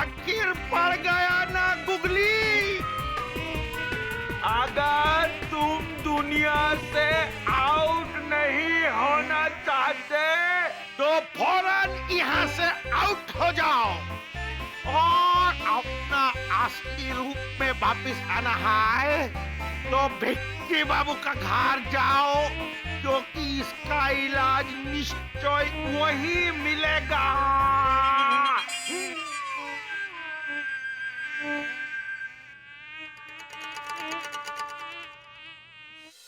आखिर पड़ गया ना गुगली। अगर तुम दुनिया से आउट नहीं होना चाहते तो फौरन यहाँ से आउट हो जाओ और अपना असली रूप में वापिस आना है तो भिक्की बाबू का घर जाओ, क्योंकि इसका इलाज निश्चय वही मिलेगा।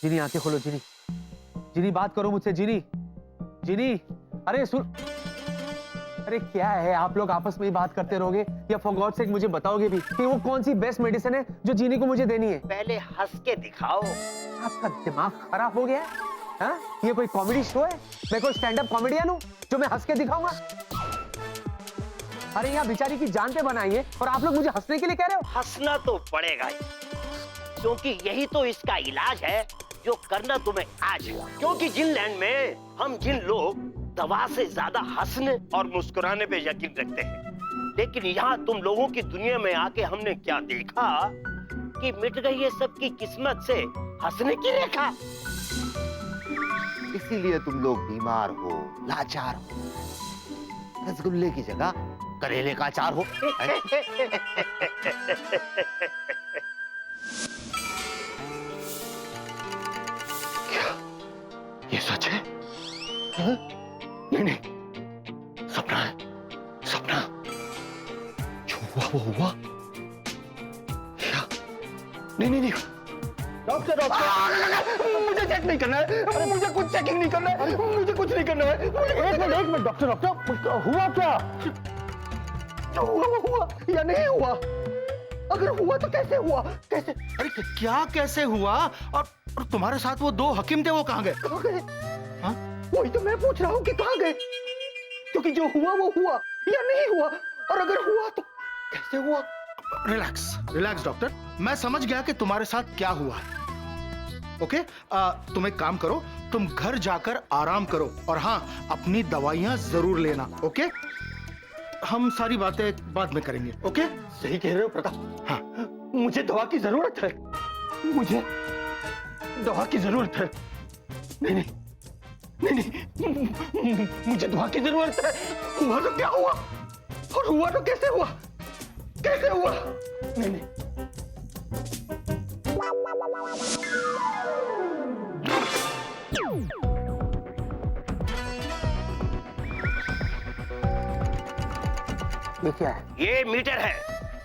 जिनी आंखें खोलो। जिनी, जिनी बात करो मुझसे। जिनी, जिनी, अरे सुन। अरे क्या है, आप लोग आपस में ही बात करते रहोगे या फॉर गॉड सेक मुझे बताओगे भी कि वो कौन सी बेस्ट मेडिसिन है जो जीनी को मुझे देनी है? पहले हंस के दिखाओ। आपका दिमाग खराब हो गया है? हाँ? ये कोई कॉमेडी शो है? मैं कोई स्टैंड अप कॉमेडियन हूँ जो मैं हंस के दिखाऊंगा? अरे यहाँ बेचारी की जान पे बनाई है और आप लोग मुझे हंसने के लिए कह रहे हो? हंसना तो पड़ेगा ही, क्योंकि यही तो इसका इलाज है जो करना तुम्हें आज है। क्योंकि जिन लैंड में हम जिन लोग दवा से ज्यादा हंसने और मुस्कुराने पे यकीन रखते हैं, लेकिन यहाँ तुम लोगों की दुनिया में आके हमने क्या देखा कि मिट गई है सबकी किस्मत से हंसने की रेखा। इसीलिए तुम लोग बीमार हो, लाचार हो। रसगुल्ले की जगह करेले का अचार हो। क्या ये सच है? नहीं नहीं, सपना है, सपना। जो हुआ वो हुआ। क्या? नहीं नहीं नहीं, डॉक्टर डॉक्टर, मुझे चेक नहीं करना है। अरे मुझे कुछ चेकिंग नहीं करना है, मुझे कुछ नहीं करना है। एक मिनट डॉक्टर डॉक्टर, हुआ क्या? जो हुआ वो हुआ या नहीं हुआ? अगर हुआ तो कैसे हुआ? कैसे? अरे क्या कैसे हुआ? और तुम्हारे साथ वो दो हकीम थे, वो कहाँ गए? कहाँ गए? हाँ? वही तो मैं पूछ रहा हूँ कि कहाँ गए? क्योंकि जो हुआ वो हुआ या नहीं हुआ, और अगर हुआ तो कैसे हुआ? रिलैक्स रिलैक्स डॉक्टर, मैं समझ गया कि तुम्हारे साथ क्या हुआ है। ओके, तुम एक काम करो, तुम घर जाकर आराम करो और हाँ, अपनी दवाइयां जरूर लेना। ओके, हम सारी बातें बाद में करेंगे। ओके? सही कह रहे हो प्रताप। हाँ, मुझे दवा की जरूरत है, मुझे दवा की जरूरत है। नहीं नहीं नहीं नहीं, मुझे दवा की जरूरत है। हुआ तो क्या हुआ, और हुआ तो कैसे हुआ? कैसे हुआ? नहीं नहीं, ये क्या है? ये मीटर है।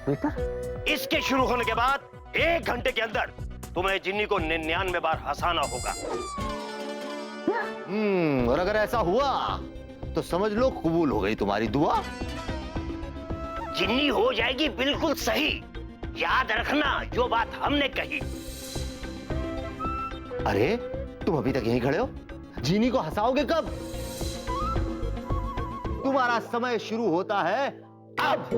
मीटर? इसके शुरू होने के बाद 1 घंटे के अंदर तुम्हें जिन्नी को 99 बार हंसाना होगा। और अगर ऐसा हुआ तो समझ लो कबूल हो गई तुम्हारी दुआ। जिन्नी हो जाएगी बिल्कुल सही। याद रखना जो बात हमने कही। अरे तुम अभी तक यहीं खड़े हो, जीनी को हंसाओगे कब? तुम्हारा समय शुरू होता है अब।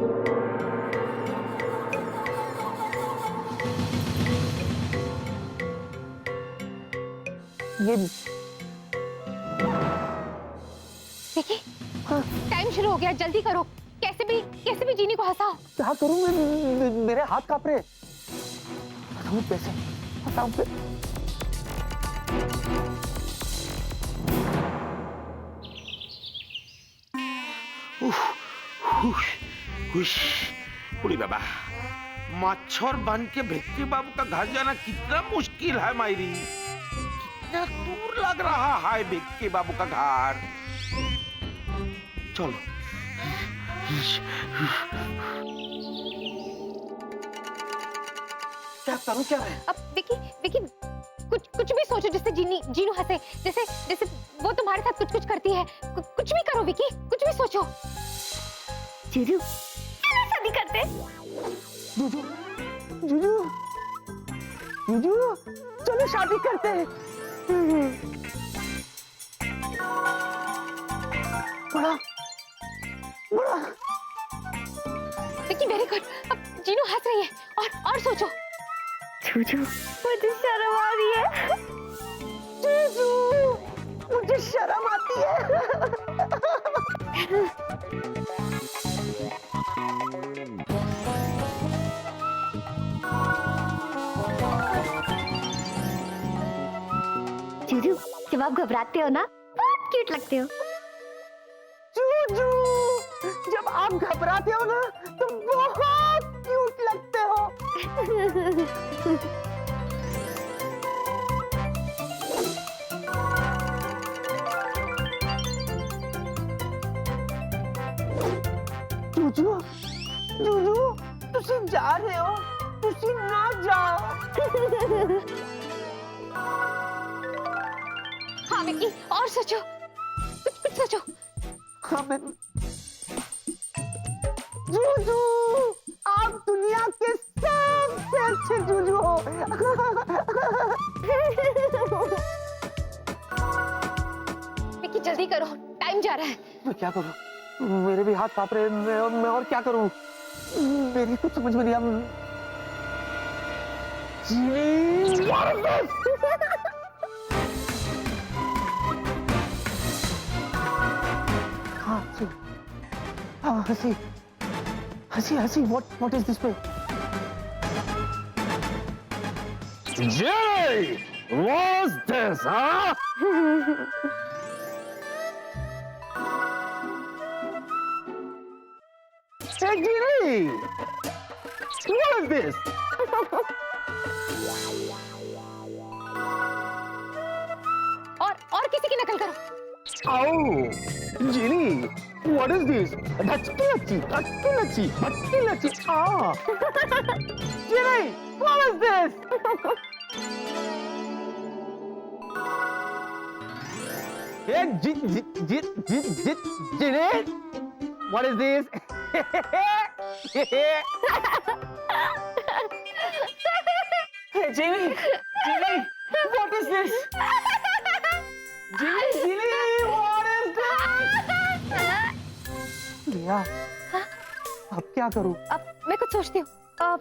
ये देखिए, टाइम शुरू हो गया, जल्दी करो। कैसे भी जीनी को हंसाओ। क्या करूं मैं? मेरे हाथ कांप रहे। बताऊं कैसे? बताऊं उड़ी बाबा, मच्छर बन के भिक्की बाबू का घर जाना कितना मुश्किल है मायरी। कितना दूर लग रहा है भिक्की बाबू का घर। चलो। क्या करूं, क्या है? अब विकी कुछ भी सोचो जिससे जीनू हंसे। जैसे वो तुम्हारे साथ कुछ करती है। कुछ भी करो विकी, कुछ भी सोचो। जीजू शादी करते। जीजू, जीजू, जीजू, चलो शादी करते हैं। बड़ा बड़ा विकी वेरी गुड। अब जीनू हंस रही है और सोचो। जीजू मुझे शर्म आ रही है। जीजू, मुझे शर्म आती है। आप घबराते हो ना, बहुत क्यूट लगते हो। जूजू, जब आप घबराते हो ना तो बहुत क्यूट लगते हो। जूजू, जूजू, तुसी जा रहे हो, तुसी ना जाओ। हाँ विकी, और सोचो, कुछ सोचो। हाँ मैं जूजू, आप दुनिया के सबसे अच्छे जूजू हो। विकी जल्दी करो, टाइम जा रहा है। मैं क्या करूं? मेरे भी हाथ कांप रहे हैं। मैं और क्या करूं? मेरी कुछ समझ में नहीं आ रहा। जीनी, what is this? हाँ, हंसी, what is this? Jay, what's this, huh? Hey, Ginny! What is this? और किसी की नकल करो। Oh, Ginny, what is this? Dachki lachi. Ah! Ginny, what is this? Hey, Ginny, what is this? Hey, Ginny, what is this? Ginny, what is this? लिया, अब क्या करूं? अब मैं कुछ सोचती हूँ। हाँ,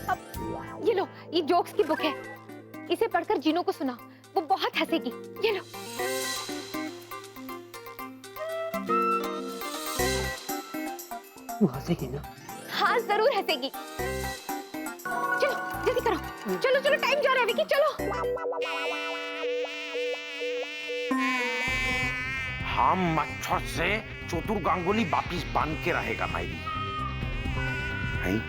अब ये लो, ये जोक्स की बुक है। इसे पढ़कर जीनू को सुनाओ, वो बहुत हंसेगी। ये लो। तू हंसेगी ना? हाँ जरूर हंसेगी। चलो जल्दी करो, चलो टाइम जा रहा है विकी, चलो। हम मच्छर से चतुर गांगुली वापिस बांध के रहेगा मायरी। नहीं?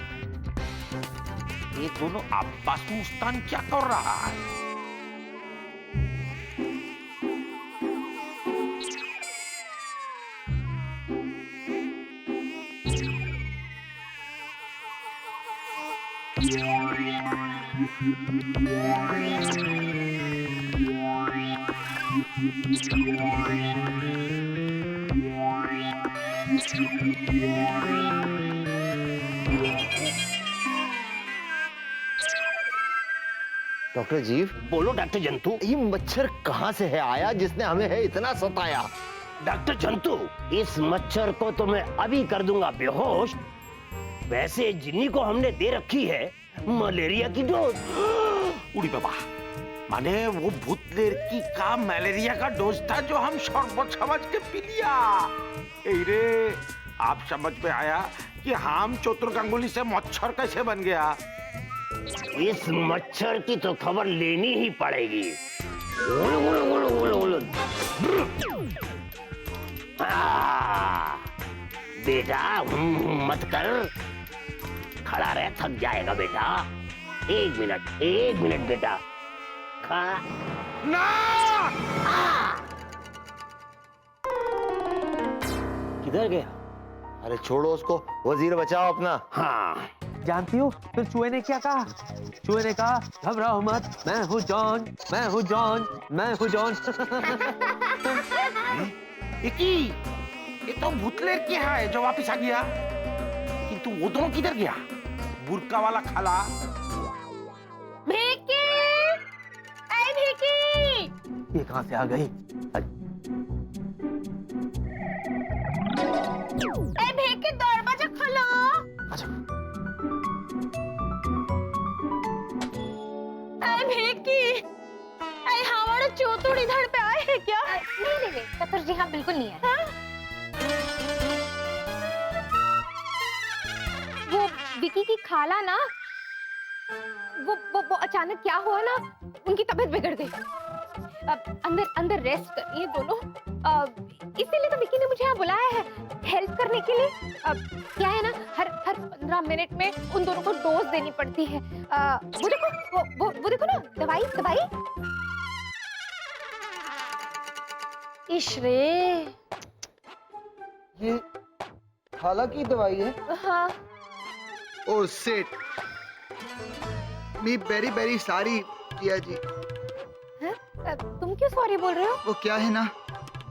ये दोनों आपस में मुस्तान क्या कर रहा है? डॉक्टर जीव, बोलो डॉक्टर जंतु। ये मच्छर कहाँ से है आया जिसने हमें है इतना सताया? डॉक्टर जंतु, इस मच्छर को तो मैं अभी कर दूंगा बेहोश। वैसे जिन्नी को हमने दे रखी है मलेरिया की डोज। उड़ी बाबा, माने वो भूत लड़की का मलेरिया का डोज था जो हम शरबत समझ के पी लिया। ए रे, आप समझ में आया कि हम चतुर गांगुली से मच्छर कैसे बन गया? इस मच्छर की तो खबर लेनी ही पड़ेगी। उलु, उलु, उलु, उलु, उलु। बेटा मत कर, खड़ा रह, थक जाएगा बेटा। एक मिनट बेटा, खा ना! किधर गया? अरे छोड़ो उसको, वजीर बचाओ अपना। हाँ, जानती हो फिर चूहे ने क्या कहा? चूहे ने कहा, घबराओ मत, मैं हूँ जॉन। ये तो भूत लड़की है जो वापिस आ गया। किंतु वो दोनों किधर गया? बुर्का वाला खाला। भिकी! ऐ भिकी! ये कहाँ से आ गई? ऐ भिकी, दरवाजा खोलो। अच्छा, ऐ भिकी, ऐ हमारा चोतुड़ इधर पे आए हैं क्या? नहीं, चतुर जी हाँ बिल्कुल नहीं है। वो विकी की खाला ना, वो अचानक क्या हुआ ना, उनकी तबीयत बिगड़ गई। अंदर अंदर रेस्ट कर ये दोनों। इसीलिए तो विकी ने मुझे यहाँ बुलाया है, हेल्प करने के लिए। क्या है ना, हर 15 मिनट में उन दोनों को डोज देनी पड़ती है। वो देखो, वो देखो ना, दवाई। इश्रे, ये खाला की दवाई है। हाँ। ओ सेट, मी वेरी वेरी सॉरी किया जी। तुम क्यों सॉरी बोल रहे हो? वो क्या है ना,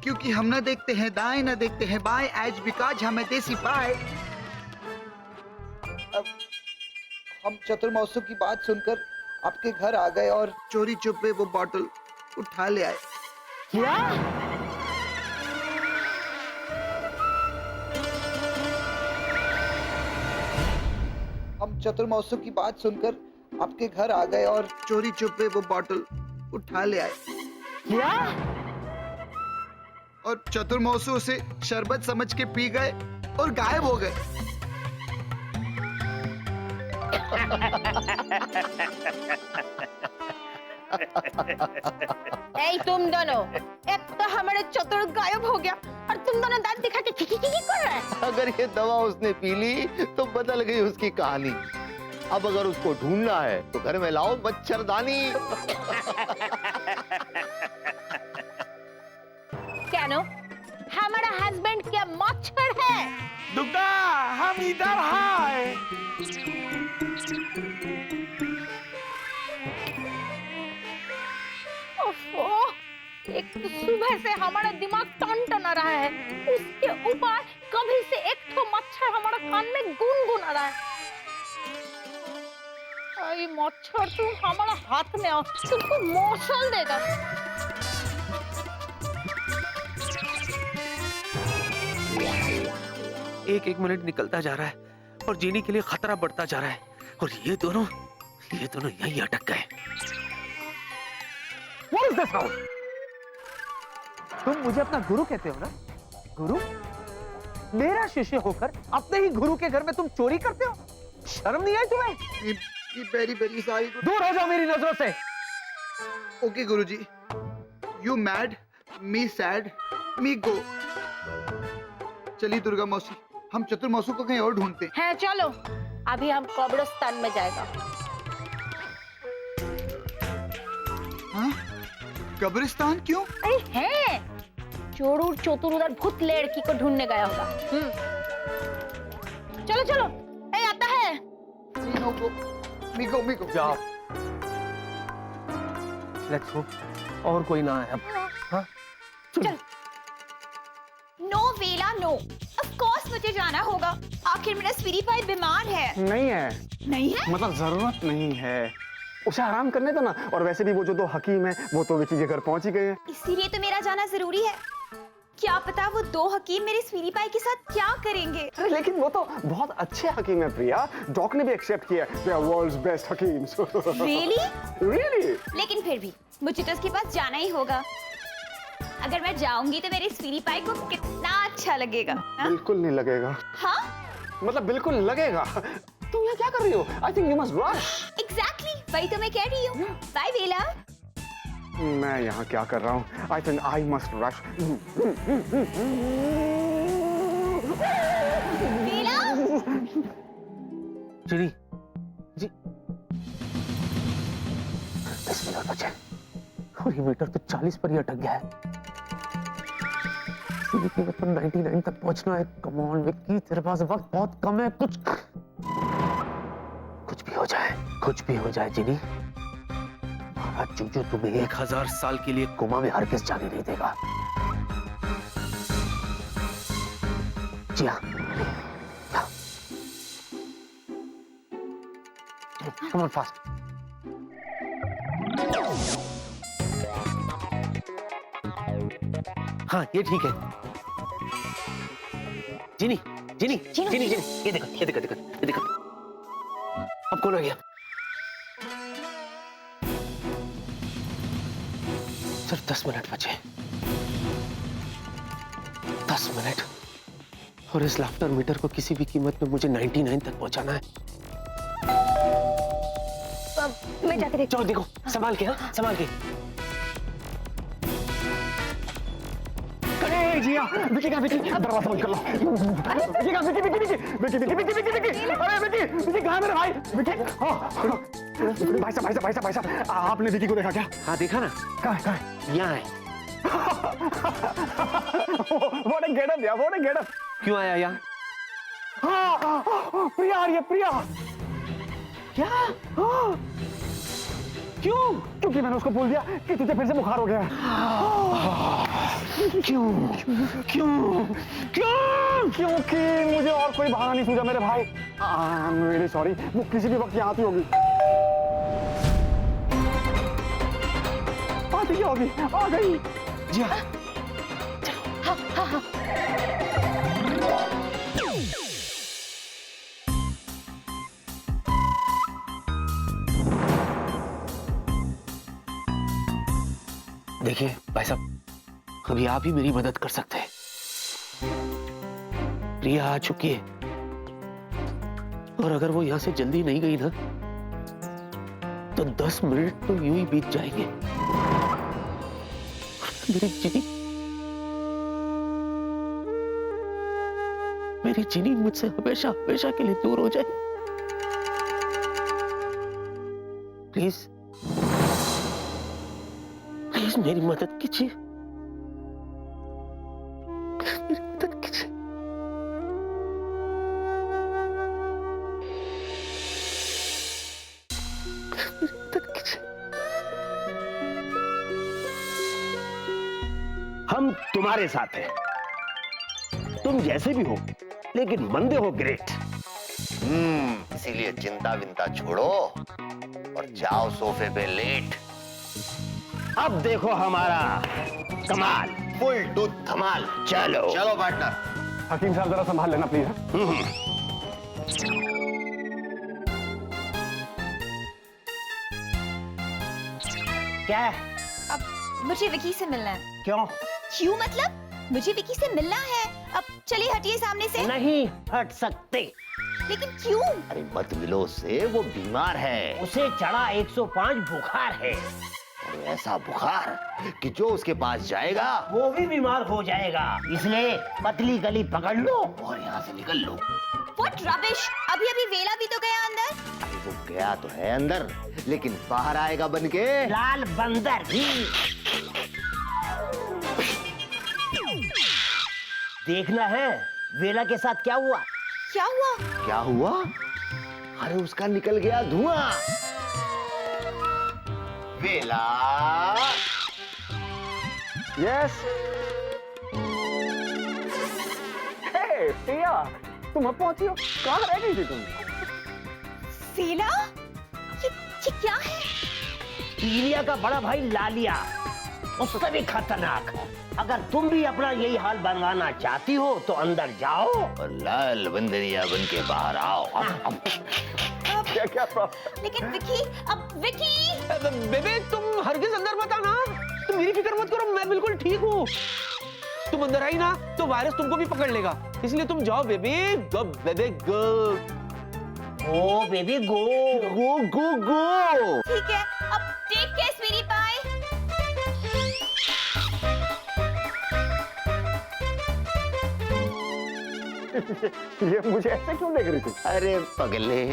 क्योंकि हम ना देखते हैं दाएं ना देखते हैं बाएं, एज बिकॉज हमें देसी पाए। अब हम चतुर मौसू की बात सुनकर आपके घर आ गए और चोरी चुपे वो बॉटल उठा ले आए। क्या? हम चतुर मौसू की बात सुनकर आपके घर आ गए और चोरी चुपे वो बॉटल उठा ले आए। क्या? और चतुर मौसू उसे शरबत समझ के पी गए और गायब हो गए। ए तुम दोनों, एक तो हमारे चतुर गायब हो गया और तुम दोनों दांत दिखा के खिखी कर रहे हैं। अगर ये दवा उसने पी ली तो बदल गई उसकी कहानी। अब अगर उसको ढूंढना है तो घर में लाओ मच्छरदानी। क्या नो, हमारा हस्बैंड क्या मच्छर है? दुर्गा, हम इधर हैं। ओफो, एक तो सुबह से हमारा दिमाग टन रहा है, उसके ऊपर कभी से एक तो मच्छर हमारा कान में गुनगुना रहा है। ये मच्छर तुम हमारा हाथ में आओ, तुमको मौसल देगा। एक मिनट निकलता जा रहा है और जीनी के लिए खतरा बढ़ता जा रहा है, और ये दोनों यहीं अटक गए। What is this sound? तुम मुझे अपना गुरु कहते हो ना? गुरु? मेरा शिष्य होकर अपने ही गुरु के घर में तुम चोरी करते हो? शर्म नहीं आई तुम्हें? Very very sorry. दूर हो जाओ मेरी नजरों से। ओके गुरुजी, you mad, me sad, me go. चलिए दुर्गा मौसी, हम चतुर मौसू को कहीं और ढूंढते हैं। है चलो, अभी हम कब्रिस्तान में जाएगा। हाँ? कब्रिस्तान क्यों? अरे है, चोरू चतुर उधर भूत लड़की को ढूंढने गया होगा। चलो चलो, ए आता है। मी गो। जाओ। लेट्स होप और कोई ना आए अब। हाँ? चल। नो वेला नो, ऑफ कोर्स मुझे जाना होगा। आखिर मेरा स्वीटी पाई बीमार है। नहीं है, नहीं है? मतलब जरूरत नहीं है, उसे आराम करने दो ना। और वैसे भी वो जो 2 हकीम हैं वो तो विकी के घर पहुंच ही गए हैं। इसीलिए तो मेरा जाना जरूरी है। क्या पता वो 2 हकीम मेरे स्वीटी पाई के साथ क्या करेंगे। अरे लेकिन वो तो बहुत अच्छे हकीम है प्रिया, डॉक ने भी एक्सेप्ट किया, दे आर वर्ल्ड्स बेस्ट हकीम्स। रियली? रियली? लेकिन फिर भी मुझे तो उसके पास जाना ही होगा। अगर मैं जाऊंगी तो मेरे स्वीटी पाई को कितना अच्छा लगेगा। हाँ? बिल्कुल नहीं लगेगा। हाँ? मतलब बिल्कुल लगेगा। तुम यहाँ क्या कर रही हो? I think you must rush. Exactly, वही तो मैं कह रही हूँ। बाय वेला। मैं यहाँ क्या कर रहा हूँ? I think I must rush. वेला? जीनी, जी 10 मिनट बचे और ये मीटर तो 40 पर ही अटक गया है। सीधी कीमत पर 99 तक पहुंचना है। कम ऑन विक्की, तेरे पास वक्त बहुत कम है। कुछ भी हो जाए जीनी, महाराज जूजू तुम्हें 1000 साल के लिए कोमा में हरगिज़ जाने नहीं देगा। जी हाँ, come on fast. हाँ ये ठीक है। जीनी, ये देखो। अब कौन आ गया? सिर्फ 10 मिनट बचे। 10 मिनट और इस लाफ्टर मीटर को किसी भी कीमत में मुझे 99 तक पहुंचाना है। मैं जाकर देखती चलो देखो, संभाल के, हाँ संभाल के। अरे जिया, विकी का विकी, दरवाजा बंद कर लो। विकी का विकी, विकी, विकी, विकी, विकी, विकी, विकी, विकी, अरे विकी, विकी कहाँ है मेरा भाई? विकी, हाँ, भाई साहब, भाई साहब, भाई साहब, भाई साहब, आपने विकी को देखा क्या? हाँ देखा ना, कहाँ है, कहाँ है? यहाँ है। What a getup यार, what a getup। क्यों आया यहाँ? हाँ, प्रिया आ रही है, प्रिया। क्या? हाँ। क्यों? क्योंकि मैंने उसको बोल दिया कि तुझे फिर से बुखार हो गया है। क्यों? क्यों? क्यों? क्योंकि मुझे और कोई बहाना नहीं सूझा मेरे भाई। आई एम रियली सॉरी, वो किसी भी वक्त यहाँ आती होगी। आती होगी, आ गई। जी हाँ। देखिए भाई साहब, अभी आप ही मेरी मदद कर सकते हैं। प्रिया आ चुकी है और अगर वो यहां से जल्दी नहीं गई ना तो 10 मिनट तो यूं ही बीत जाएंगे। मेरी चीनी मुझसे हमेशा हमेशा के लिए दूर हो जाए। प्लीज प्लीज मेरी मदद कीजिए, मेरी मदद कीजिए। मेरी मदद कीजिए। हम तुम्हारे साथ हैं। तुम जैसे भी हो, लेकिन बंदे हो ग्रेट। इसीलिए चिंता विंता छोड़ो और जाओ सोफे पे लेट। अब देखो हमारा कमाल। फुल टूथ धमाल। चलो चलो पार्टनर। हकीम साहब जरा संभाल लेना प्लीज। क्या है? अब मुझे विकी से मिलना है। क्यों? क्यों मतलब? मुझे विकी से मिलना है। अब चलिए हटिए सामने से। नहीं हट सकते। लेकिन क्यों? अरे मत मिलो उससे, वो बीमार है। उसे चढ़ा 105 बुखार है। और ऐसा बुखार कि जो उसके पास जाएगा वो भी बीमार हो जाएगा। इसलिए पतली गली पकड़ लो और यहाँ से निकल लो। What rubbish! अभी अभी वेला भी तो गया अंदर। अरे वो गया तो है अंदर, लेकिन बाहर आएगा बनके लाल बंदर भी। देखना है वेला के साथ क्या हुआ। क्या हुआ? क्या हुआ? अरे उसका निकल गया धुआं। वेला यस। हे प्रिया, तुम अब पहुंची हो? कहाँ रह गई थी तुम? वेला? ये क्या है? पीलिया का बड़ा भाई लालिया, उससे भी खतरनाक। अगर तुम भी अपना यही हाल बनवाना चाहती हो तो अंदर जाओ और लाल बंदरिया बन के बाहर आओ। क्या क्या लेकिन विकी, अब विकी! बेबे तुम हरगिज अंदर मत आना, तुम मेरी फिक्र मत करो, मैं बिल्कुल ठीक हूँ। तुम अंदर आई ना तो वायरस तुमको भी पकड़ लेगा, इसलिए तुम जाओ बेबी। गो बेबी गो। ओ बेबी गो गो गो गो। ठीक है, अब टेक केयर स्वीटी पाई। ये मुझे ऐसे क्यों देख रही थी? अरे पगले,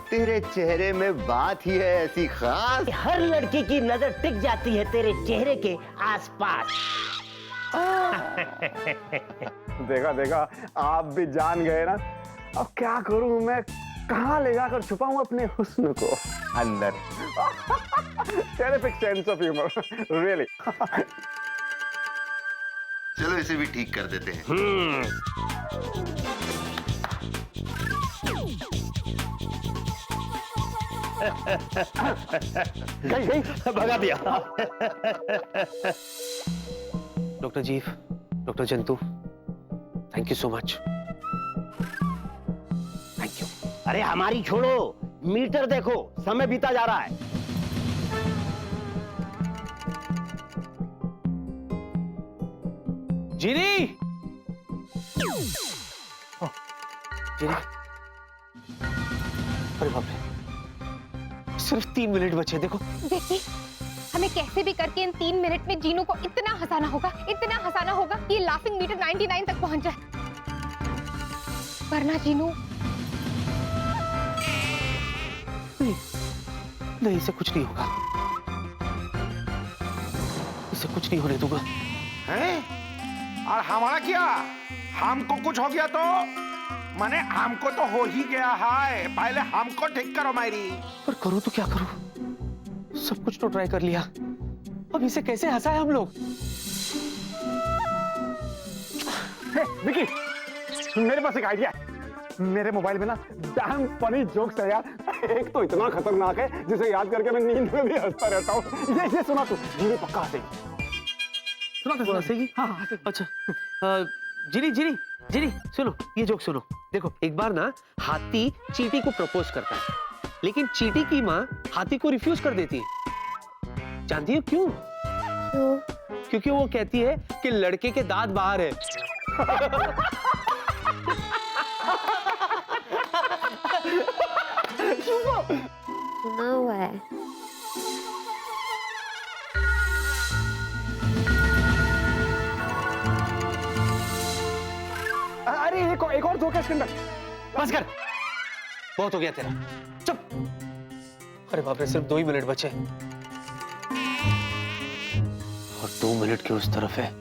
तेरे चेहरे में बात ही है ऐसी खास। हर लड़की की नजर टिक जाती है तेरे चेहरे के आसपास। देखा देखा, आप भी जान गए ना। अब क्या करूं मैं, कहाँ ले जाकर छुपाऊं अपने हुस्न को? अंदर। Terrific sense of humour, really. चलो इसे भी ठीक कर देते हैं। गई भगा दिया। डॉक्टर जीव, डॉक्टर जंतु, thank you so much. Thank you. अरे हमारी छोड़ो, मीटर देखो, समय बीता जा रहा है। जीनी, जीनी, अरे बाप रे, सिर्फ 3 मिनट बचे, देखो। देखिए, हमें कैसे भी करके इन 3 मिनट में जीनू को इतना हंसाना होगा कि ये लाफिंग मीटर 99 तक पहुंच जाए। वरना जीनू नहीं, इसे कुछ नहीं होगा, इसे कुछ नहीं होने दूंगा। हैं? और हमारा क्या? हमको कुछ हो गया तो माने हमको तो हो ही गया है, पहले हमको ठीक करो मायरी। पर करूं तो क्या करूं? सब कुछ तो ट्राई कर लिया, अब इसे कैसे हंसाए हम लोग? विकी, मेरे पास एक आइडिया है। मेरे मोबाइल में ना डैम फनी जोक्स है यार। एक तो इतना खतरनाक है जिसे याद करके मैं नींद में भी हंसता रहता हूँ। ये सुना तू, जीनी पक्का हंसेगी। सुना हंसेगी? हाँ। अच्छा, जीनी सुनो, ये जोक सुनो। देखो, एक बार ना हाथी चींटी को प्रपोज करता है, लेकिन चींटी की माँ हाथी को रिफ्यूज कर देती है। जानती हो क्यों? क्योंकि वो कहती है कि लड़के के दांत बाहर है। सुना हुआ है। अरे एक और जोक है इसके अंदर। बस कर, बहुत हो गया तेरा, चुप। अरे बाप रे, सिर्फ 2 ही मिनट बचे और 2 मिनट के उस तरफ है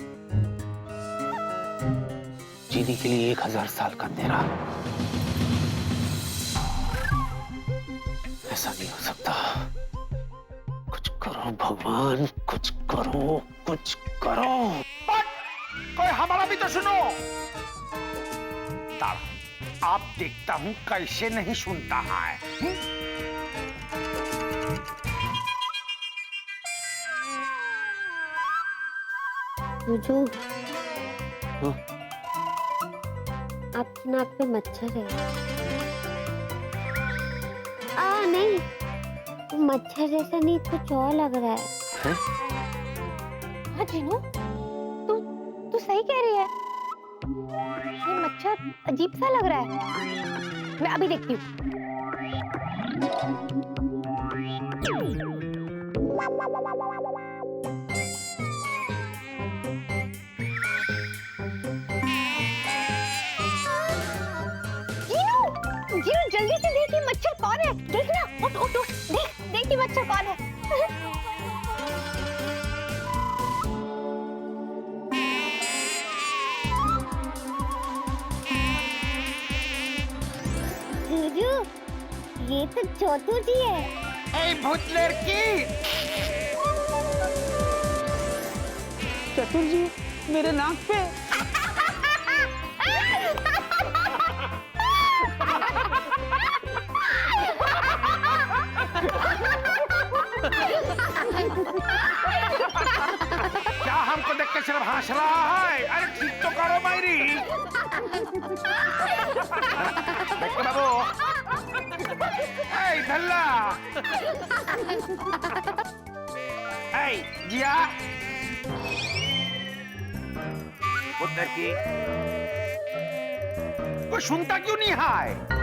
जीने के लिए 1000 साल का अंधेरा। ऐसा नहीं हो सकता, कुछ करो भगवान, कुछ करो, कुछ करो। कोई हमारा भी तो सुनो। आप देखता हूँ कैसे नहीं सुनता है। जो हाँ? आपकी नाक में मच्छर है। नहीं, मच्छर जैसा नहीं, कुछ और लग रहा है। हाँ जीनू, तू सही कह रही है, ये मच्छर अजीब सा लग रहा है। मैं अभी देखती हूँ। जीनू, जल्दी से देख, ये मच्छर कौन है? देखना, उठ, देख ये मच्छर कौन है। जीजू, ये तो चोटू जी है। ए भूत लड़की, चतुर जी, मेरे नाक पे। क्या हमको देख के सिर्फ हंस रहा है? अरे ठीक तो करो मायरी। देख बाबू, ए धल्ला, ए जिया, भूत लड़की, कोई सुनता क्यों नहीं है?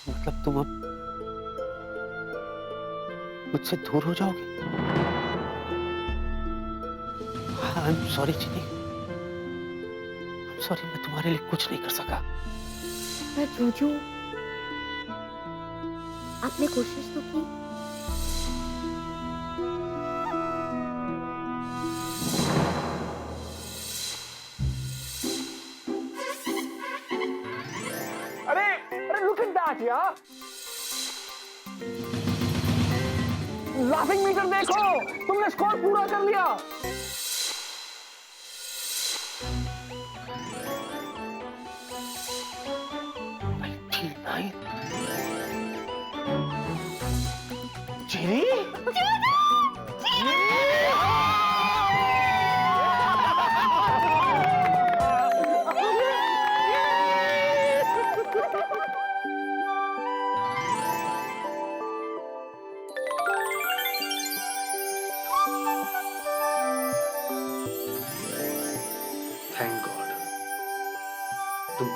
मतलब तुम अब मुझसे दूर हो जाओगे? आई एम सॉरी चिनी, आई एम सॉरी, मैं तुम्हारे लिए कुछ नहीं कर सका। पर जूजू, आपने कोशिश तो की। अरे look at that यार, लाफिंग मीटर देखो, तुमने स्कोर पूरा कर लिया।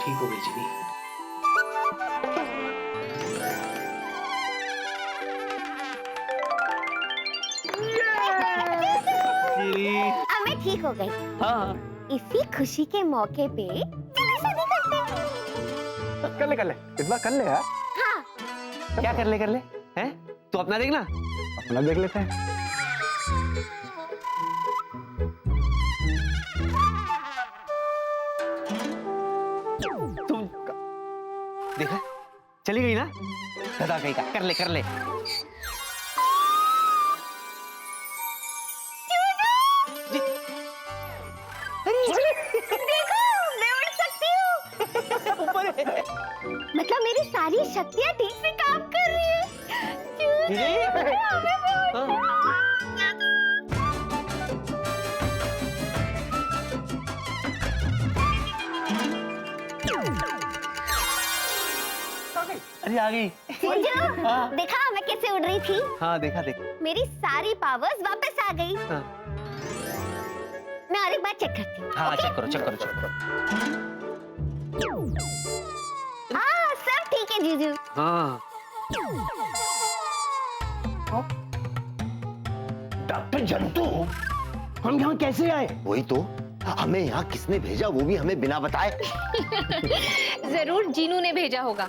ठीक हो गई जीनी। अब मैं ठीक हो गई। हाँ इसी खुशी के मौके पे चलो शादी करते हैं। कर ले इस बार कर ले यार। हाँ क्या कर ले हैं? तू अपना देखना। अपना देख लेते हैं। तुम देखा चली गई ना, दादा कहीं का। कर ले देखो मैं उड़ सकती हूँ। मतलब मेरी सारी शक्तियाँ ठीक से काम कर रही है। अरे आ गई। हाँ। देखा मैं कैसे उड़ रही थी। हाँ देखा। मेरी सारी पावर्स वापस आ गई। हाँ। मैं और एक बार चेक करती हूँ। हाँ चेक करो। हाँ सब ठीक है जीजू। हाँ डॉक्टर जंतु, हम यहाँ कैसे आए? वही तो, हमें यहाँ किसने भेजा, वो भी हमें बिना बताए। जरूर जीनू ने भेजा होगा,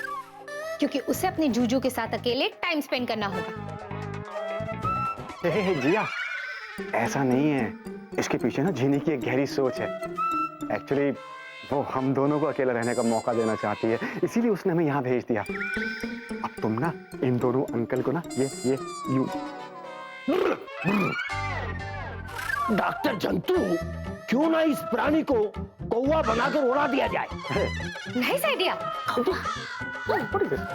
क्योंकि उसे अपने जूजू के साथ अकेले टाइम स्पेंड करना होगा। जिया, ऐसा नहीं है। इसके पीछे ना जीनी की एक गहरी सोच है। एक्चुअली वो हम दोनों को अकेला रहने का मौका देना चाहती है, इसीलिए उसने हमें यहाँ भेज दिया। अब तुम ना इन दोनों अंकल को ना ये यूं। डॉक्टर जंतु, क्यों ना इस प्राणी को कौवा बनाकर उड़ा दिया जाए? Nice idea.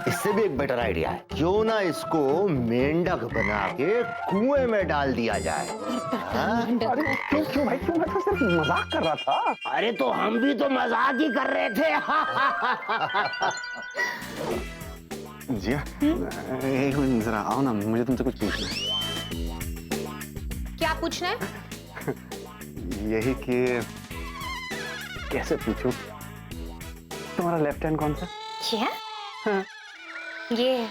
इससे भी एक बेटर आइडिया है, क्यों ना इसको मेंढक बना के कुएं में डाल दिया जाए। अरे क्यों भाई, क्यों? मैं तो सिर्फ मजाक कर रहा था। अरे तो हम भी तो मजाक ही कर रहे थे। जिया, एक मिनट जरा आओ ना, मुझे तुमसे कुछ पूछना है। क्या पूछना है? यही कि कैसे पूछूं, तुम्हारा लेफ्ट हैंड कौन सा? क्या? हाँ। ये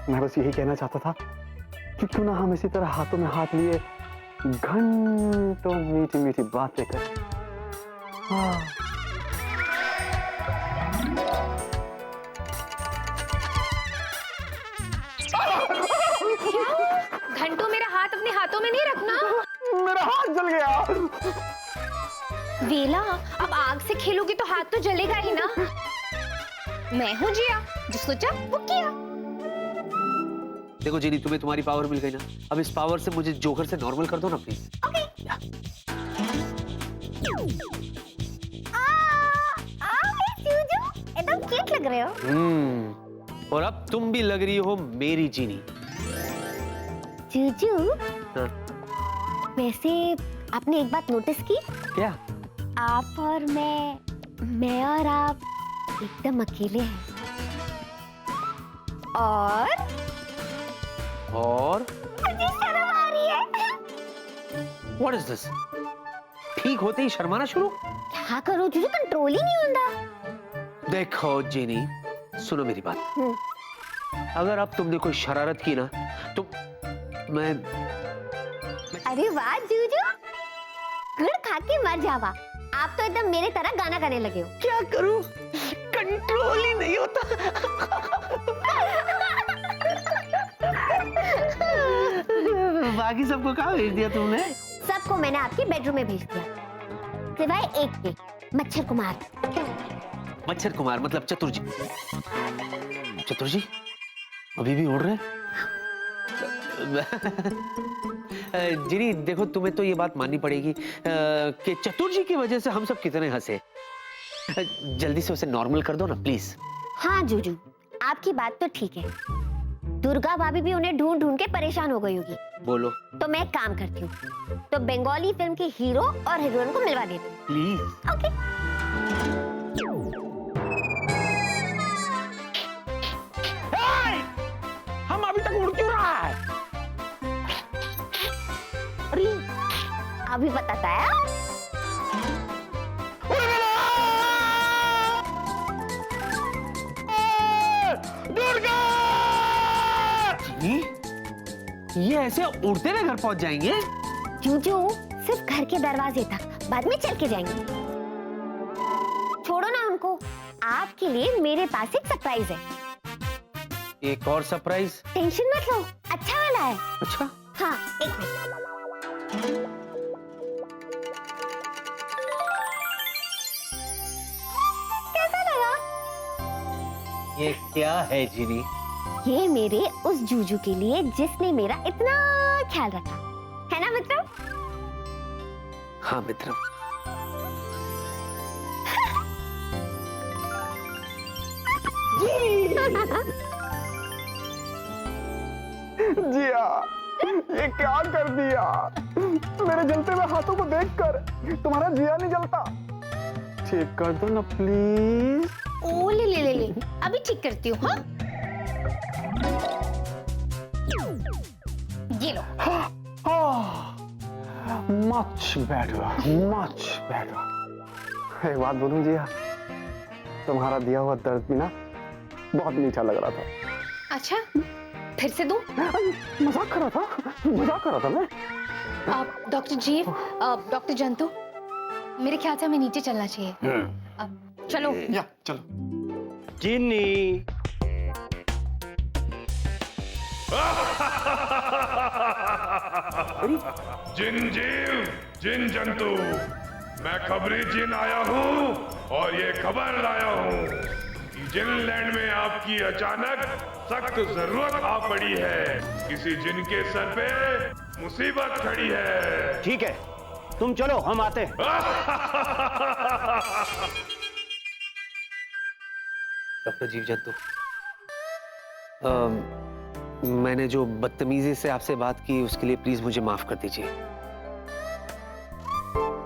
मैं बस यही कहना चाहता था कि क्यों ना हम इसी तरह हाथों में हाथ लिए घंटों मीठी मीठी बातें करें। हाँ। घंटों मेरा हाथ अपने हाथों में नहीं रखना। मेरा हाथ जल गया। वेला, अब आग से खेलोगी तो हाथ तो जलेगा ही ना। मैं हूँ जिया, जो सोचा वो किया। देखो जीनी, तुम्हें तुम्हारी पावर मिल गई ना, अब इस पावर से मुझे जोकर से नॉर्मल कर दो ना प्लीज। एकदम क्यूट लग रहे हो। और अब तुम भी लग रही हो मेरी जीनी। जूजू, हाँ। वैसे आपने एक बात नोटिस की? क्या? आप और मैं और आप एकदम अकेले हैं। और मुझे शर्म आ रही है। What is this? ठीक होते ही शर्माना शुरू? क्या करूं जूजू, कंट्रोल ही नहीं होता। देखो जीनी, सुनो मेरी बात। अगर अब तुमने कोई शरारत की ना तो मैं अरे वाह जूजू, गुड़ खा के मर जावा। आप तो एकदम मेरे तरह गाना गाने लगे हो। क्या करूं, कंट्रोल ही नहीं होता। बाकी सबको कहाँ भेज दिया तुमने? सबको मैंने आपके बेडरूम में भेज दिया, सिवाय एक के, मच्छर कुमार। मच्छर कुमार मतलब चतुर जी। चतुर जी अभी भी उड़ रहे? जीनी देखो, तुम्हें तो ये बात माननी पड़ेगी कि चतुर जी की वजह से हम सब कितने हंसे। जल्दी से उसे नॉर्मल कर दो ना प्लीज। हाँ जूजू, आपकी बात तो ठीक है। दुर्गा भाभी भी उन्हें ढूंढ ढूंढ के परेशान हो गई होगी। बोलो। तो मैं एक काम करती हूँ, तो बंगाली फिल्म के हीरो और हीरोइन को मिलवा देती हूँ। प्लीज। ओके। अभी बताता है। जीनी, ये ऐसे उड़ते हुए घर पहुंच जाएंगे? जूजू सिर्फ घर के दरवाजे तक, बाद में चल के जाएंगे। छोड़ो ना उनको, आपके लिए मेरे पास एक सरप्राइज है। एक और सरप्राइज? टेंशन मत लो, अच्छा वाला है। अच्छा, हाँ, एक मिनट। कैसा लगा? ये क्या है जीनी? ये मेरे उस जूजू के लिए जिसने मेरा इतना ख्याल रखा, है ना मित्रों? हाँ मित्र। जिया, ये क्या कर दिया? मेरे जलते हुए हाथों को देखकर तुम्हारा जिया नहीं जलता। ठीक कर दो ना प्लीज। ओ ले, अभी ठीक करती हूँ। हाँ, ये लो। Much better, much better. एक बात बोलूं जिया, तुम्हारा दिया हुआ दर्द भी ना बहुत मीठा लग रहा था। अच्छा, फिर से दूं? मजाक कर रहा था मैं। डॉक्टर जी, डॉक्टर जंतु, मेरे ख्याल से हमें नीचे चलना चाहिए। चलो। या चलो। जिन्नी, जिन जीव, जिन जंतु, मैं खबरी जिन आया हूँ और ये खबर लाया हूँ कि जिनलैंड में आपकी अचानक सख्त जरूरत आ पड़ी है। किसी जिन के सर पे मुसीबत खड़ी है। ठीक है, तुम चलो, हम आते हैं। डॉक्टर जीव जंतु, मैंने जो बदतमीजी से आपसे बात की उसके लिए प्लीज मुझे माफ कर दीजिए।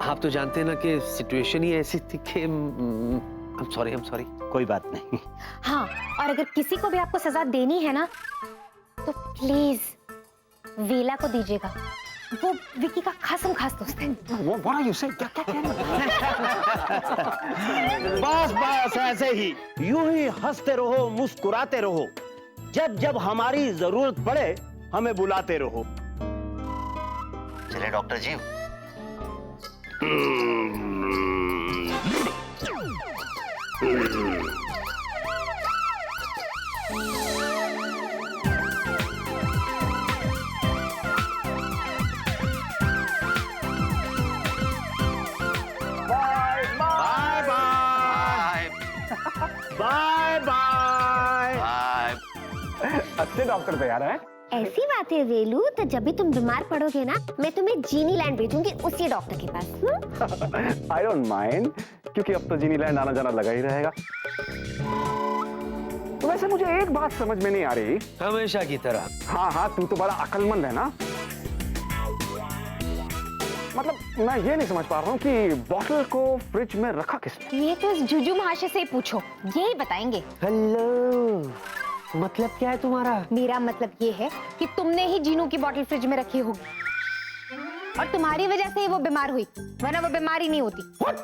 आप तो जानते हैं ना कि सिचुएशन ही ऐसी थी कि I'm sorry। कोई बात नहीं। हाँ, और अगर किसी को भी आपको सजा देनी है ना, तो प्लीज वेला को दीजिएगा। वो विकी का खासम खास दोस्त है। What are you saying? क्या कह रहे हो? बस ऐसे ही, यूं ही हंसते रहो, मुस्कुराते रहो। जब जब हमारी जरूरत पड़े हमें बुलाते रहो। चले डॉक्टर जी। Bye bye. अच्छे डॉक्टर तैयार हैं। ऐसी बात है वेलू, तो जब भी तुम बीमार पड़ोगे ना, मैं तुम्हें जीनी लैंड भेजूंगी उसी डॉक्टर के पास। आई डोंट माइंड, क्योंकि अब तो जीनी लैंड आना जाना लगा ही रहेगा। तो वैसे मुझे एक बात समझ में नहीं आ रही। हमेशा की तरह। हाँ, तू तो बड़ा अक्लमंद है ना। मतलब मैं ये नहीं समझ पा रहा हूँ कि बॉटल को फ्रिज में रखा किसने? ये तो इस जुजू महाशय से ही पूछो, यही बताएंगे। हेलो, मतलब क्या है तुम्हारा? मेरा मतलब ये है कि तुमने ही जीनू की बोतल फ्रिज में रखी होगी और तुम्हारी वजह से ही वो बीमार हुई, वरना वो बीमारी नहीं होती। What?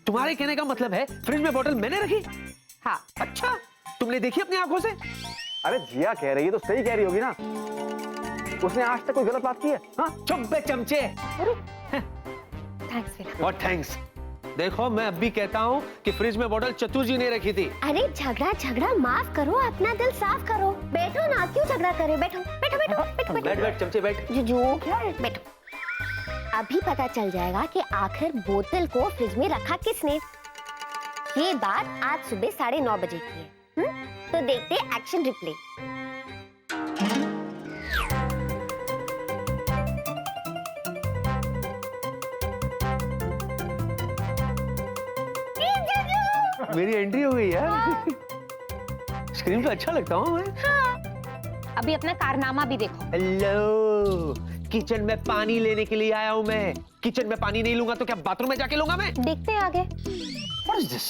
तुम्हारे कहने का मतलब है फ्रिज में बोतल मैंने रखी? हाँ। अच्छा, तुमने देखी अपनी आंखों से? अरे जिया कह रही है तो सही कह रही होगी ना। उसने आज तक कोई गलत बात की है? हाँ? चुप बे चमचे। थैंक्स वेला। और थैंक्स। देखो, मैं अब भी कहता हूँ कि फ्रिज में बोतल चतुर जी ने रखी थी। अरे झगड़ा माफ करो, अपना दिल साफ करो। बैठो ना, क्यों झगड़ा करे? बैठो। बैठ चमचे बैठ। जुजू बैठो। अभी पता चल जाएगा कि आखिर बोतल को फ्रिज में रखा किसने। ये बात आज सुबह 9:30 बजे की है। तो देखते एक्शन रिप्ले। मेरी एंट्री हो गई यार। स्क्रीन पे अच्छा लगता हूँ मैं। हाँ। अभी अपना कारनामा भी देखो। हेलो, किचन में पानी लेने के लिए आया हूँ मैं। किचन में पानी नहीं लूंगा तो क्या बाथरूम में जाके लूंगा मैं? देखते हैं आगे। What is this?